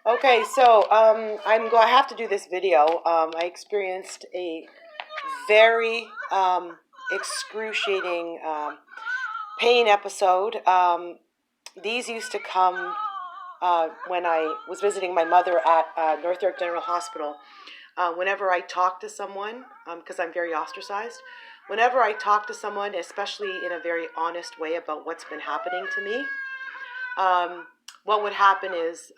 Okay, so I have to do this video. I experienced a very excruciating pain episode. These used to come when I was visiting my mother at North York General Hospital. Whenever I talk to someone, because I'm very ostracized, whenever I talk to someone, especially in a very honest way about what's been happening to me, um, what would happen is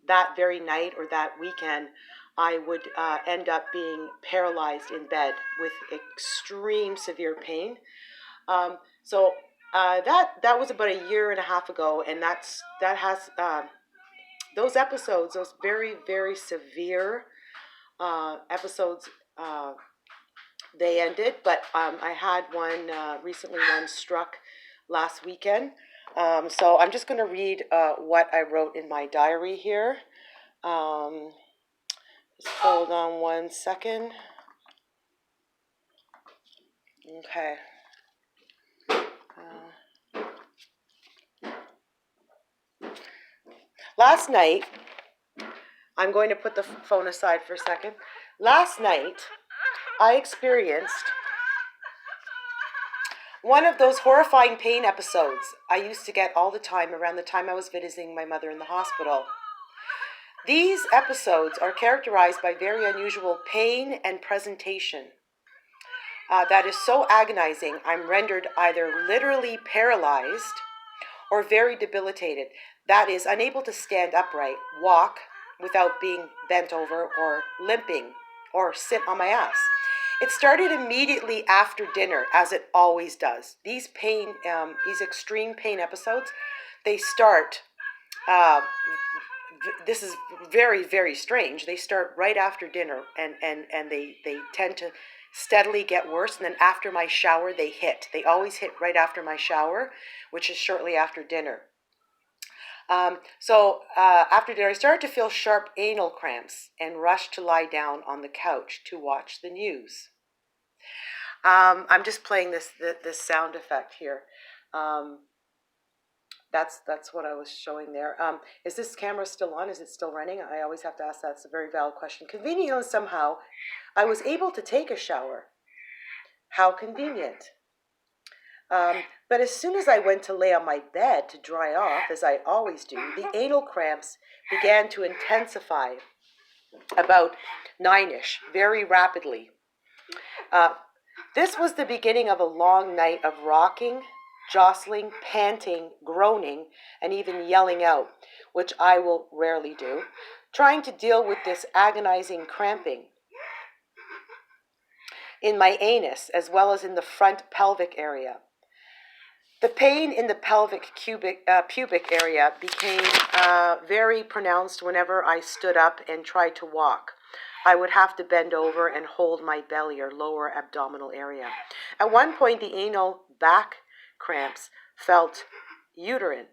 that very night or that weekend, I would end up being paralyzed in bed with extreme severe pain. So that was about a year and a half ago, and that has those episodes, those very very severe episodes. They ended, but I had one recently. One struck last weekend. So I'm just going to read what I wrote in my diary here. Just hold on one second. Okay. Last night, I'm going to put the phone aside for a second. Last night, I experienced one of those horrifying pain episodes I used to get all the time around the time I was visiting my mother in the hospital. These episodes are characterized by very unusual pain and presentation. That is so agonizing, I'm rendered either literally paralyzed or very debilitated. That is, unable to stand upright, walk without being bent over, or limping, or sit on my ass. It started immediately after dinner, as it always does. These extreme pain episodes, they start. This is very, very strange. They start right after dinner, and they tend to steadily get worse. And then after my shower, they hit. They always hit right after my shower, which is shortly after dinner. After dinner, I started to feel sharp anal cramps and rushed to lie down on the couch to watch the news. I'm just playing this sound effect here. That's what I was showing there. Is this camera still on? Is it still running? I always have to ask that. It's a very valid question. Conveniently, somehow, I was able to take a shower. How convenient. But as soon as I went to lay on my bed to dry off, as I always do, the anal cramps began to intensify about 9-ish, very rapidly. This was the beginning of a long night of rocking, jostling, panting, groaning, and even yelling out, which I will rarely do, trying to deal with this agonizing cramping in my anus as well as in the front pelvic area. The pain in the pelvic pubic area became very pronounced whenever I stood up and tried to walk. I would have to bend over and hold my belly or lower abdominal area. At one point, the anal back cramps felt uterine,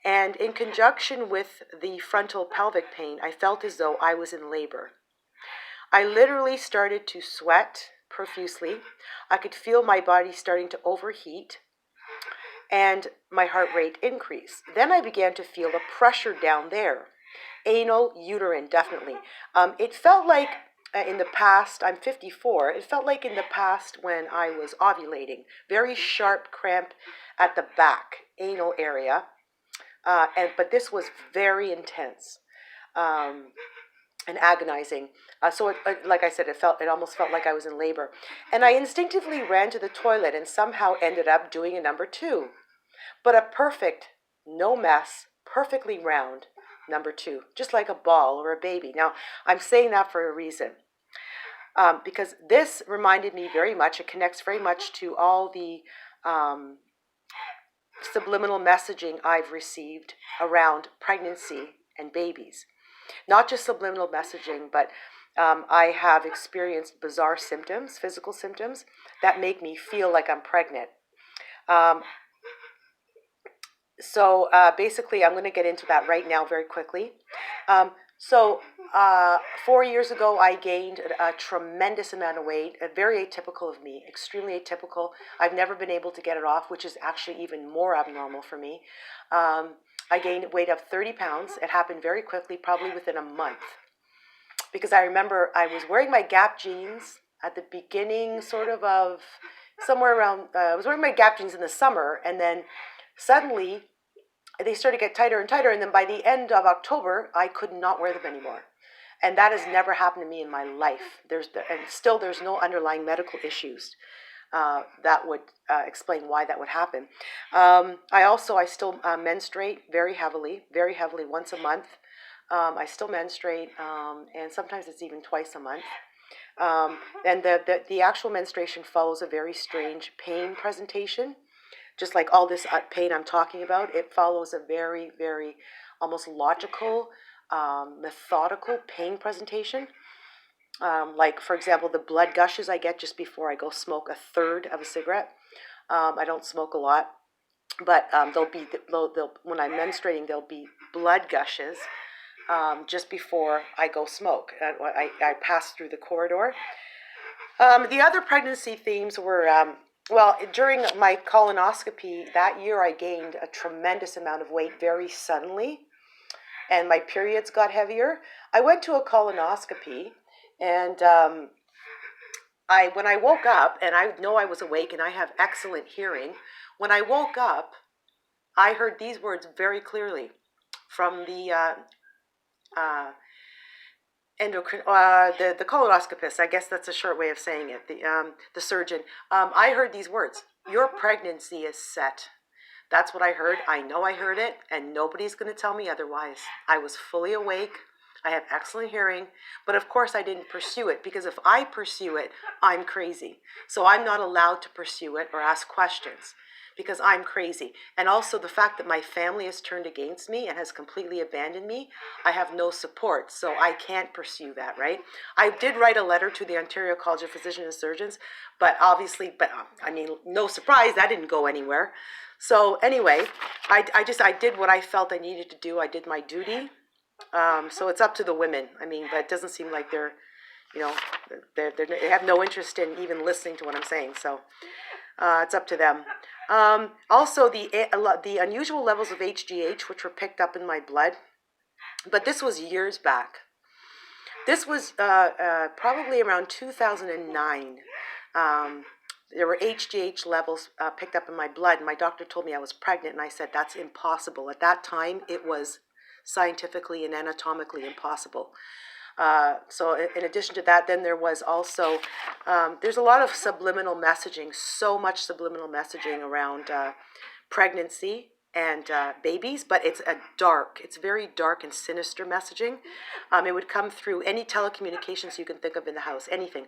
and in conjunction with the frontal pelvic pain, I felt as though I was in labor. I literally started to sweat profusely. I could feel my body starting to overheat and my heart rate increase. Then I began to feel a pressure down there. Anal, uterine, definitely. It felt like in the past, I'm 54, it felt like in the past when I was ovulating, very sharp cramp at the back, anal area. But this was very intense and agonizing. Like I said, it almost felt like I was in labor. And I instinctively ran to the toilet and somehow ended up doing a number 2. But a perfect, no mess, perfectly round number 2, just like a ball or a baby. Now, I'm saying that for a reason. Because this reminded me very much, it connects very much to all the subliminal messaging I've received around pregnancy and babies. Not just subliminal messaging, but I have experienced bizarre symptoms, physical symptoms, that make me feel like I'm pregnant. Basically, I'm going to get into that right now very quickly. 4 years ago, I gained a tremendous amount of weight, very atypical of me, extremely atypical. I've never been able to get it off, which is actually even more abnormal for me. I gained weight of 30 pounds. It happened very quickly, probably within a month. Because I remember I was wearing my Gap jeans at the beginning, of somewhere around, I was wearing my Gap jeans in the summer, and then suddenly they started to get tighter and tighter, and then by the end of October, I could not wear them anymore. And that has never happened to me in my life. There's no underlying medical issues that would explain why that would happen. I still menstruate very heavily once a month. I still menstruate, and sometimes it's even twice a month. And the actual menstruation follows a very strange pain presentation. Just like all this pain I'm talking about, it follows a very, very almost logical, methodical pain presentation. Like, for example, the blood gushes I get just before I go smoke a third of a cigarette. I don't smoke a lot, but when I'm menstruating, there'll be blood gushes just before I go smoke. I pass through the corridor. The other pregnancy themes were, during my colonoscopy that year, I gained a tremendous amount of weight very suddenly, and my periods got heavier. I went to a colonoscopy, and when I woke up, and I know I was awake, and I have excellent hearing, when I woke up, I heard these words very clearly from the the colonoscopist. I guess that's a short way of saying it. The surgeon. I heard these words: "Your pregnancy is set." That's what I heard. I know I heard it, and nobody's going to tell me otherwise. I was fully awake. I have excellent hearing, but of course I didn't pursue it, because if I pursue it, I'm crazy. So I'm not allowed to pursue it or ask questions, because I'm crazy. And also the fact that my family has turned against me and has completely abandoned me, I have no support, so I can't pursue that, right? I did write a letter to the Ontario College of Physicians and Surgeons, but no surprise, that didn't go anywhere. So anyway, I did what I felt I needed to do. I did my duty. So it's up to the women. But it doesn't seem like they have no interest in even listening to what I'm saying. So it's up to them. Also, the unusual levels of HGH, which were picked up in my blood, but this was years back. This was probably around 2009. There were HGH levels picked up in my blood, and my doctor told me I was pregnant, and I said, that's impossible. At that time, it was scientifically and anatomically impossible. So in addition to that, then there was also, there's a lot of subliminal messaging, so much subliminal messaging around pregnancy and babies, but it's very dark and sinister messaging. It would come through any telecommunications you can think of in the house, anything.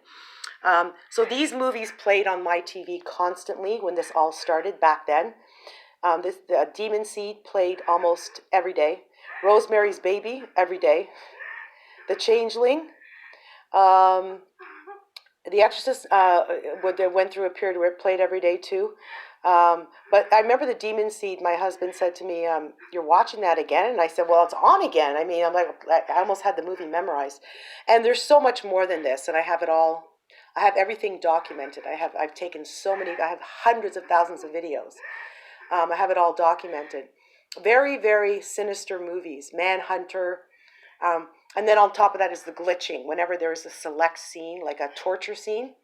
So these movies played on my TV constantly when this all started back then. The Demon Seed played almost every day. Rosemary's Baby every day. The Changeling. The Exorcist went through a period where it played every day too. But I remember the Demon Seed. My husband said to me, "You're watching that again?" And I said, "Well, it's on again." I'm like, I almost had the movie memorized. And there's so much more than this, and I have it all. I have everything documented. I've taken I have hundreds of thousands of videos. I have it all documented. Very, very sinister movies. Manhunter. And then on top of that is the glitching. Whenever there is a select scene, like a torture scene,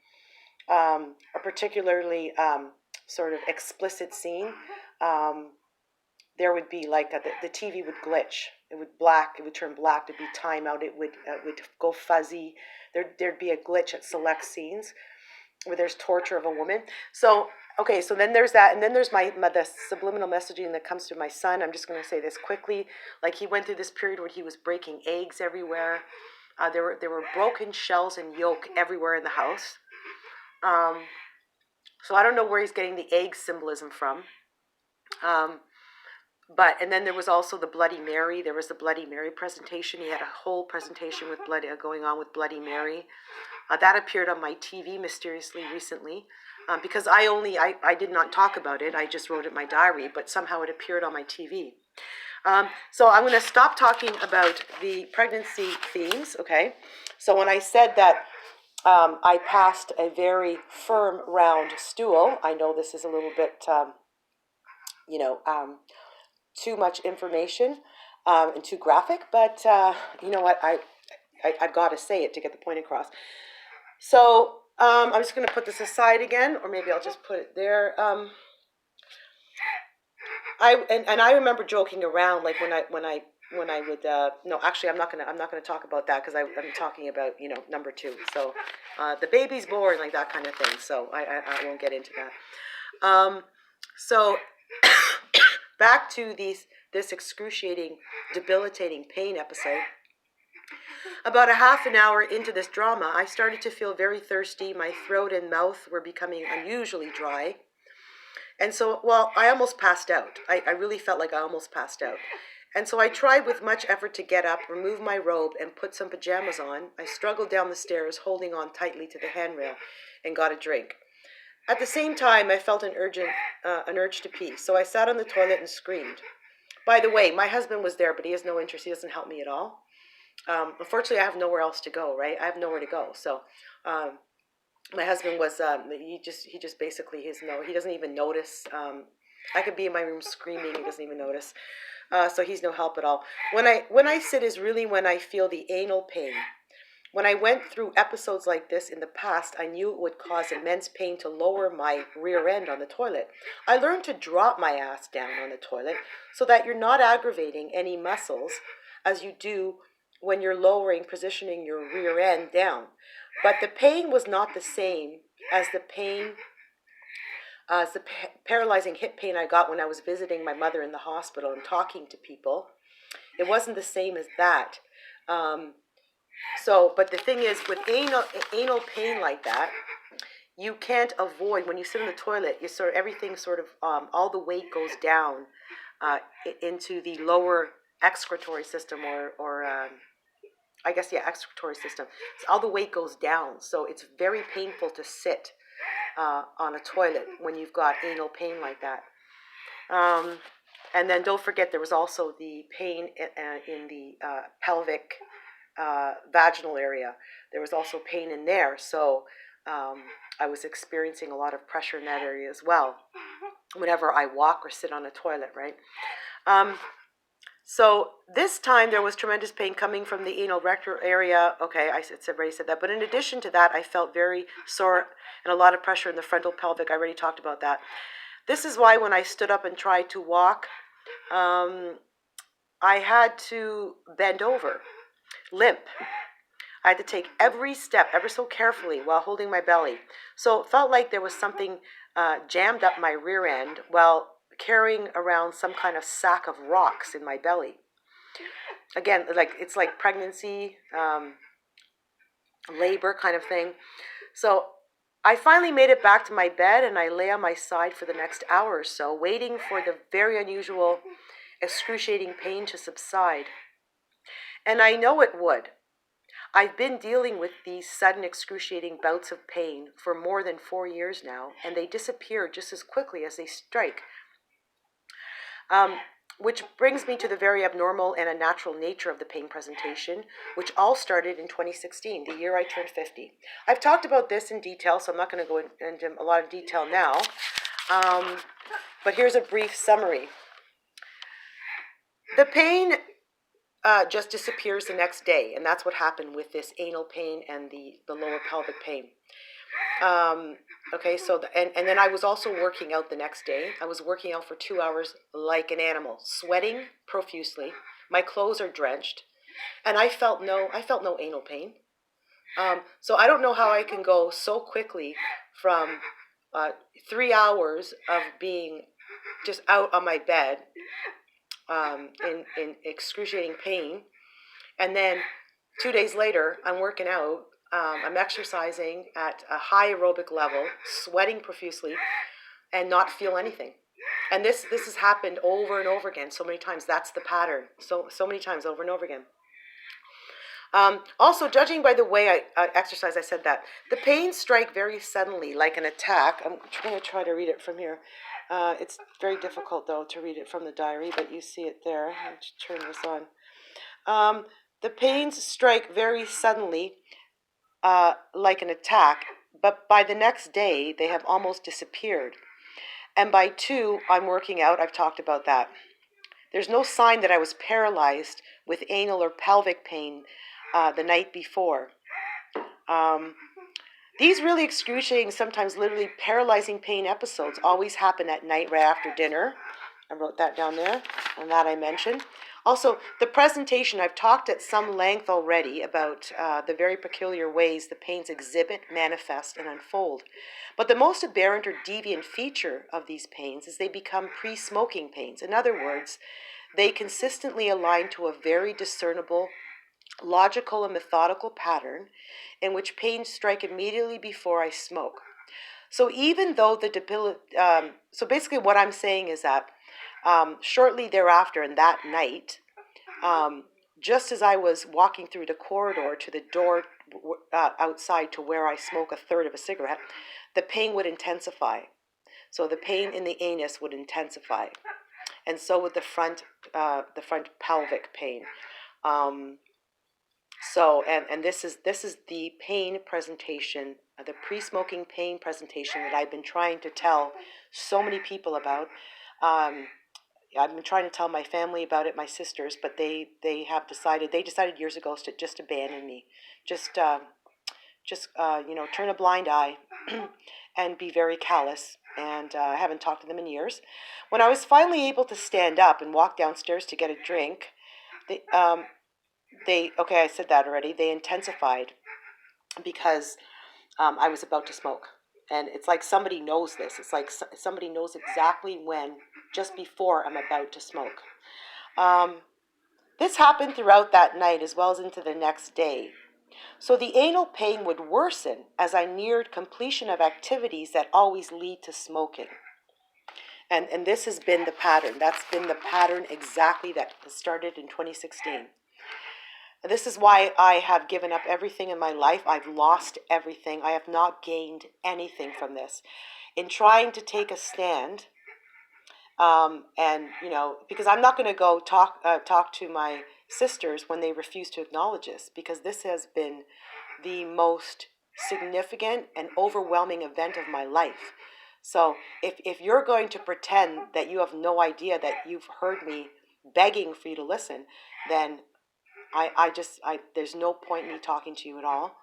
a particularly sort of explicit scene, there would be like the TV would glitch. It would turn black. There'd be timeout. It would go fuzzy. There'd be a glitch at select scenes where there's torture of a woman. So okay, so then there's that, and then there's the subliminal messaging that comes through my son. I'm just going to say this quickly. Like, he went through this period where he was breaking eggs everywhere. There were broken shells and yolk everywhere in the house. So I don't know where he's getting the egg symbolism from. And then there was also the Bloody Mary. There was the Bloody Mary presentation. He had a whole presentation with going on with Bloody Mary. That appeared on my TV mysteriously recently, because I did not talk about it. I just wrote it in my diary, but somehow it appeared on my TV. So I'm going to stop talking about the pregnancy themes, okay? So when I said that I passed a very firm, round stool, I know this is a little bit, too much information and too graphic, but you know what? I've got to say it to get the point across. So I'm just going to put this aside again, or maybe I'll just put it there. I remember joking around, like when I would no, actually I'm not gonna talk about that, because I'm talking about, you know, number two. So the baby's born, like that kind of thing. So I won't get into that. So back to this excruciating, debilitating pain episode. About a half an hour into this drama, I started to feel very thirsty. My throat and mouth were becoming unusually dry. And so, well, I almost passed out. I really felt like I almost passed out. And so I tried with much effort to get up, remove my robe, and put some pajamas on. I struggled down the stairs, holding on tightly to the handrail, and got a drink. At the same time, I felt an urge to pee. So I sat on the toilet and screamed. By the way, my husband was there, but he has no interest. He doesn't help me at all. Unfortunately, I have nowhere else to go, right? I have nowhere to go. So my husband was, he just basically, he doesn't even notice. I could be in my room screaming, he doesn't even notice. So he's no help at all. When I sit is really when I feel the anal pain. When I went through episodes like this in the past, I knew it would cause immense pain to lower my rear end on the toilet. I learned to drop my ass down on the toilet so that you're not aggravating any muscles as you do when you're positioning your rear end down. But the pain was not the same as the paralyzing hip pain I got when I was visiting my mother in the hospital and talking to people. It wasn't the same as that. But the thing is, with anal pain like that, you can't avoid, when you sit in the toilet, everything all the weight goes down into the lower excretory system, or excretory system. So all the weight goes down. So it's very painful to sit on a toilet when you've got anal pain like that. And then don't forget, there was also the pain in the pelvic vaginal area. There was also pain in there. So I was experiencing a lot of pressure in that area as well whenever I walk or sit on a toilet, right? So this time there was tremendous pain coming from the anal rectal area. Okay, I already said that. But in addition to that, I felt very sore and a lot of pressure in the frontal pelvic. I already talked about that. This is why when I stood up and tried to walk, I had to bend over, limp. I had to take every step ever so carefully while holding my belly. So it felt like there was something jammed up my rear end while carrying around some kind of sack of rocks in my belly. Again, it's like pregnancy, labor kind of thing. So I finally made it back to my bed, and I lay on my side for the next hour or so, waiting for the very unusual, excruciating pain to subside. And I know it would. I've been dealing with these sudden excruciating bouts of pain for more than 4 years now, and they disappear just as quickly as they strike. Which brings me to the very abnormal and unnatural nature of the pain presentation, which all started in 2016, the year I turned 50. I've talked about this in detail, so I'm not going to go into a lot of detail now, but here's a brief summary. The pain just disappears the next day, and that's what happened with this anal pain and the lower pelvic pain. And then I was also working out the next day. I was working out for 2 hours like an animal, sweating profusely. My clothes are drenched, and I felt no anal pain. So I don't know how I can go so quickly from 3 hours of being just out on my bed in excruciating pain, and then 2 days later I'm working out. I'm exercising at a high aerobic level, sweating profusely, and not feel anything. And this has happened over and over again so many times. That's the pattern. So many times over and over again. Also, judging by the way I exercise, I said that. The pains strike very suddenly, like an attack. I'm going to try to read it from here. It's very difficult, though, to read it from the diary, but you see it there. I'll just turn this on. The pains strike very suddenly, like an attack, but by the next day, they have almost disappeared. And by 2, I'm working out. I've talked about that. There's no sign that I was paralyzed with anal or pelvic pain the night before. These really excruciating, sometimes literally paralyzing pain episodes always happen at night right after dinner. I wrote that down there, and that I mentioned. Also, the presentation, I've talked at some length already about the very peculiar ways the pains exhibit, manifest, and unfold. But the most aberrant or deviant feature of these pains is they become pre-smoking pains. In other words, they consistently align to a very discernible, logical, and methodical pattern in which pains strike immediately before I smoke. So even though so basically what I'm saying is that shortly thereafter, and that night, just as I was walking through the corridor to the door outside to where I smoke a third of a cigarette, the pain would intensify. So the pain in the anus would intensify, and so would the front pelvic pain. And this is the pain presentation, the pre-smoking pain presentation that I've been trying to tell so many people about. I've been trying to tell my family about it, my sisters, but they decided years ago to just abandon me, just turn a blind eye and be very callous. And I haven't talked to them in years. When I was finally able to stand up and walk downstairs to get a drink, I said that already. They intensified because I was about to smoke. And it's like somebody knows this. It's like somebody knows exactly when, just before I'm about to smoke. This happened throughout that night as well as into the next day. So the anal pain would worsen as I neared completion of activities that always lead to smoking. And this has been the pattern. That's been the pattern exactly that started in 2016. This is why I have given up everything in my life. I've lost everything. I have not gained anything from this. In trying to take a stand, because I'm not going to go talk to my sisters when they refuse to acknowledge this, because this has been the most significant and overwhelming event of my life. So if you're going to pretend that you have no idea that you've heard me begging for you to listen, then there's no point in me talking to you at all.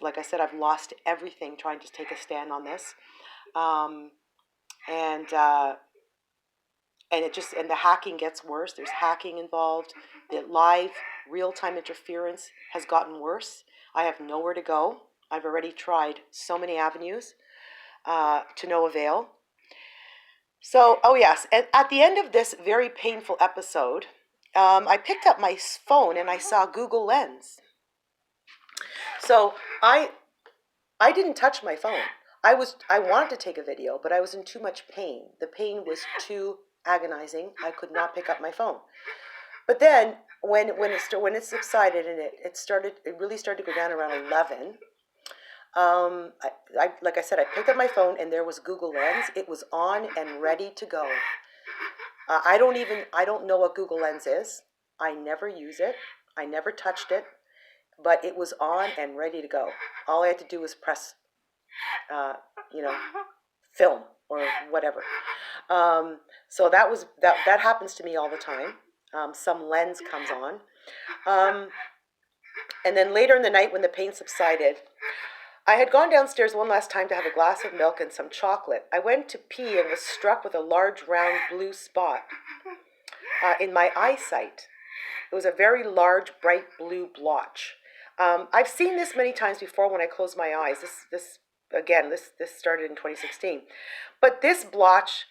Like I said, I've lost everything trying to take a stand on this, and the hacking gets worse. There's hacking involved. The live, real-time interference has gotten worse. I have nowhere to go. I've already tried so many avenues to no avail. So, yes, and at the end of this very painful episode, I picked up my phone and I saw Google Lens. So I didn't touch my phone. I wanted to take a video, but I was in too much pain. The pain was too agonizing. I could not pick up my phone. But then when it subsided and it really started to go down around 11. Like I said, I picked up my phone and there was Google Lens. It was on and ready to go. I don't know what Google Lens is. I never use it. I never touched it, but it was on and ready to go. All I had to do was press, film or whatever. So that happens to me all the time. Some lens comes on. And then later in the night when the pain subsided, I had gone downstairs one last time to have a glass of milk and some chocolate. I went to pee and was struck with a large round blue spot in my eyesight. It was a very large bright blue blotch. I've seen this many times before when I close my eyes. This started in 2016. But this blotch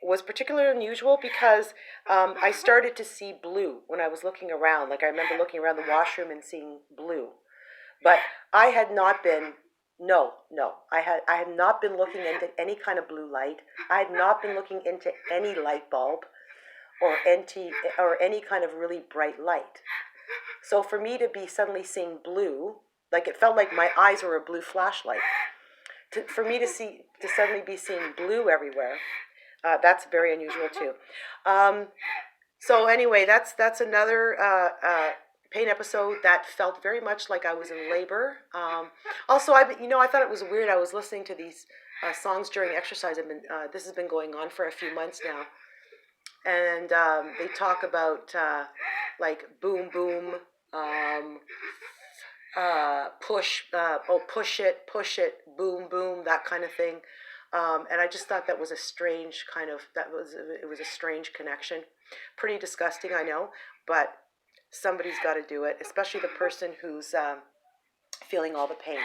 was particularly unusual because I started to see blue when I was looking around. Like I remember looking around the washroom and seeing blue. But I had not been, I had not been looking into any kind of blue light. I had not been looking into any light bulb or any kind of really bright light. So for me to be suddenly seeing blue, like it felt like my eyes were a blue flashlight. For me to suddenly be seeing blue everywhere, that's very unusual too. So anyway, that's another pain episode that felt very much like I was in labor. Also, I thought it was weird. I was listening to these songs during exercise. This has been going on for a few months now, and they talk about like boom boom, push, push it, boom boom, that kind of thing. And I just thought that was a strange kind of it was a strange connection. Pretty disgusting, I know, but somebody's got to do it, especially the person who's feeling all the pain.